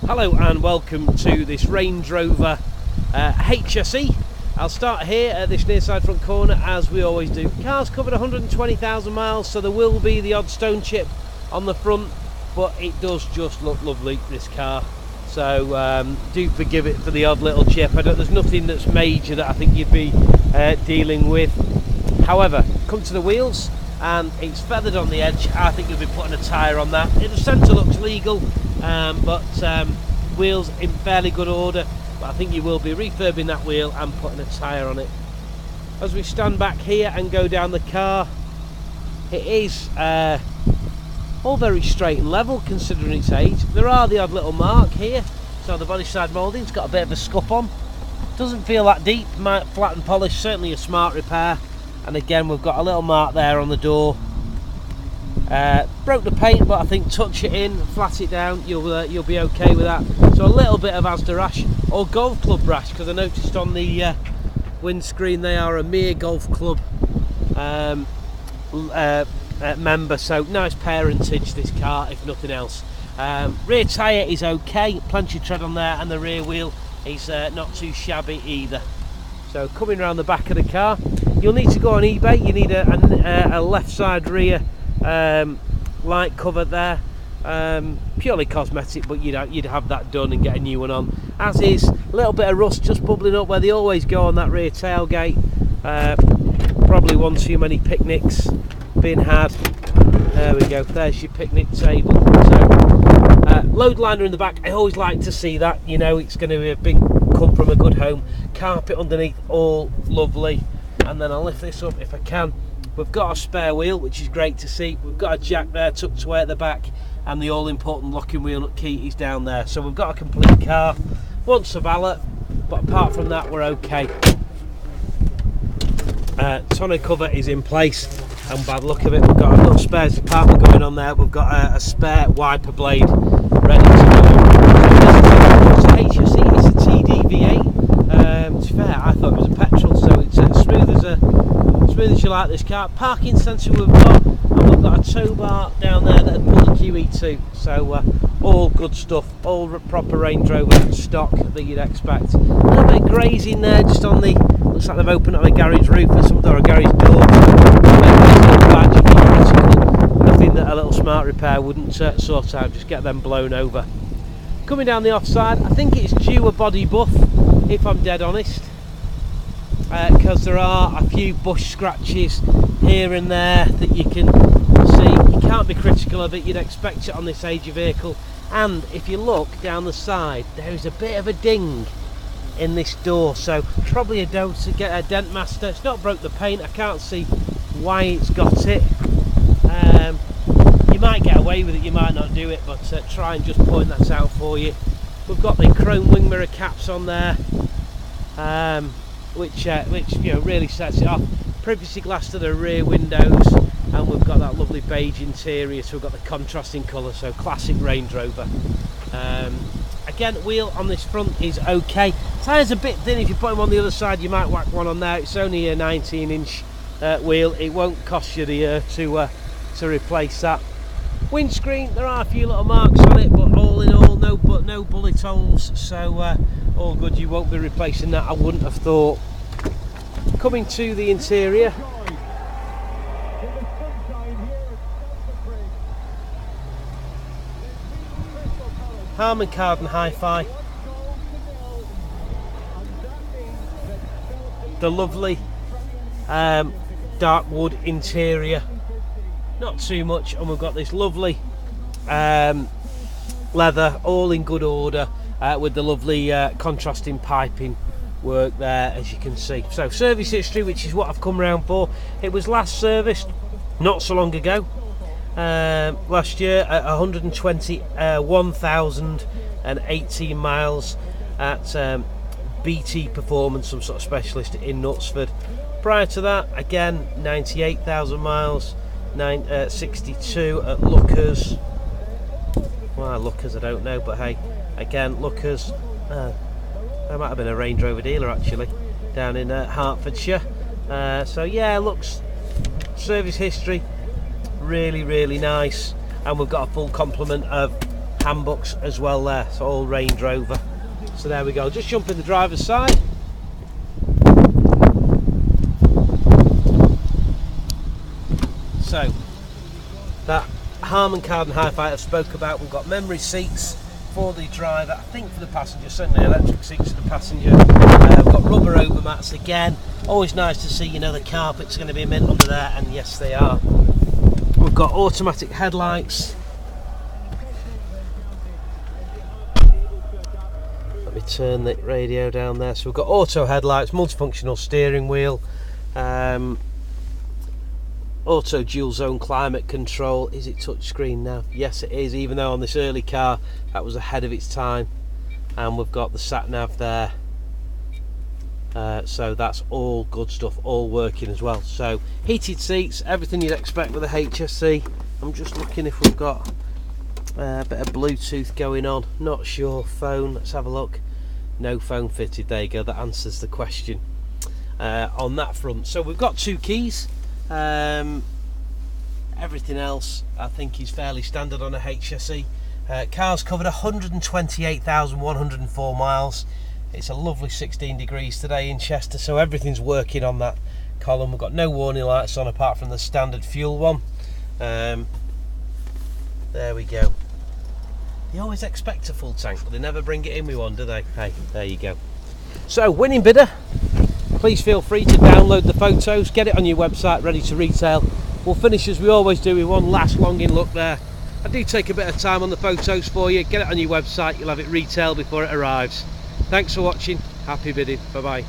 Hello and welcome to this Range Rover HSE. I'll start here at this near side front corner as we always do. Car's covered 120,000 miles, so there will be the odd stone chip on the front, but it does just look lovely, this car. So do forgive it for the odd little chip. There's nothing that's major that I think you'd be dealing with. However, come to the wheels, and it's feathered on the edge. I think you'll be putting a tyre on that. The centre looks legal, but wheels in fairly good order. But I think you will be refurbing that wheel and putting a tyre on it. As we stand back here and go down the car, it is all very straight and level considering its age. There are the odd little mark here, so the body side moulding's got a bit of a scuff on. Doesn't feel that deep, might flat and polish, certainly a smart repair. And again, we've got a little mark there on the door. Broke the paint, but I think touch it in, flat it down, you'll be okay with that. So a little bit of Asda rash or golf club rash, because I noticed on the windscreen they are a mere golf club member. So nice parentage this car, if nothing else. Rear tyre is okay, plenty of tread on there, and the rear wheel is not too shabby either. So coming around the back of the car, you'll need to go on eBay. You need a left side rear light cover there, purely cosmetic, but you'd have that done and get a new one on. As is, a little bit of rust just bubbling up where they always go on that rear tailgate. Probably one too many picnics being had. There we go, there's your picnic table. So load liner in the back, I always like to see that. You know, it's going to be a big come from a good home. Carpet underneath, all lovely. And then I'll lift this up if I can. We've got a spare wheel, which is great to see. We've got a jack there tucked away at the back, and the all-important locking wheel key is down there. So we've got a complete car. Wants a valet, but apart from that, we're okay. Tonneau cover is in place, and by the look of it, we've got a little spares department going on there. We've got a spare wiper blade ready to go. It's a HSE, it's a TDV8. To be fair, I thought it was a petrol, so it's smooth as you like this car. Parking sensor we've got, and we've got a tow bar down there that'll pull the QE2. So all good stuff, all proper Range Rover stock that you'd expect. A little bit of grazing there, just on the, looks like they've opened on a garage roof or something, or a garage door. Nothing that a little smart repair wouldn't sort out, just get them blown over. Coming down the offside, I think it's due a body buff, if I'm dead honest, because there are a few bush scratches here and there that you can see. You can't be critical of it, you'd expect it on this age of vehicle. And if you look down the side, there is a bit of a ding in this door, so probably a dent master. It's not broke the paint, I can't see why it's got it. You might get away with it, you might not do it, but try and just point that out for you. We've got the chrome wing mirror caps on there, which you know, really sets it off. Privacy glass to the rear windows, and we've got that lovely beige interior, so we've got the contrasting colour, so classic Range Rover. Again, wheel on this front is okay. Tyre's a bit thin. If you put them on the other side, you might whack one on there. It's only a 19-inch wheel. It won't cost you the earth to replace that. Windscreen, there are a few little marks on it, but all in all, no bullet holes, so all good. You won't be replacing that, I wouldn't have thought. Coming to the interior, Harman Kardon Hi-Fi, the lovely dark wood interior, not too much, and we've got this lovely leather, all in good order, with the lovely contrasting piping work there, as you can see. So service history, which is what I've come round for. It was last serviced not so long ago, last year at 121,018 miles at BT Performance, some sort of specialist in Knutsford. Prior to that, again 98,000 miles, 62 at Lookers. Why Lookers, I don't know, but hey, again Lookers. There might have been a Range Rover dealer actually down in Hertfordshire. So yeah, looks, service history really nice, and we've got a full complement of handbooks as well there, so all Range Rover. So there we go, just jump in the driver's side. So that Harman Kardon Hi-Fi I spoke about, we've got memory seats for the driver, I think for the passenger, certainly electric seats for the passenger. We've got rubber over mats again, always nice to see, you know, the carpet's going to be mint under there, and yes they are. We've got automatic headlights. Let me turn the radio down there. So we've got auto headlights, multifunctional steering wheel, auto dual zone climate control. Is it touchscreen now? Yes it is, even though on this early car that was ahead of its time. And we've got the sat nav there, so that's all good stuff, all working as well. So heated seats, everything you'd expect with a HSE. I'm just looking if we've got a bit of Bluetooth going on, not sure. Phone, let's have a look. No phone fitted, there you go, that answers the question on that front. So we've got 2 keys. Everything else I think is fairly standard on a HSE. Car's covered 128,104 miles. It's a lovely 16 degrees today in Chester, so everything's working on that column. We've got no warning lights on apart from the standard fuel one. There we go. They always expect a full tank, but they never bring it in with one, do they? Hey, there you go. So, winning bidder, please feel free to download the photos, get it on your website ready to retail. We'll finish as we always do with one last longing look there. I do take a bit of time on the photos for you. Get it on your website, you'll have it retail before it arrives. Thanks for watching, happy bidding, bye bye.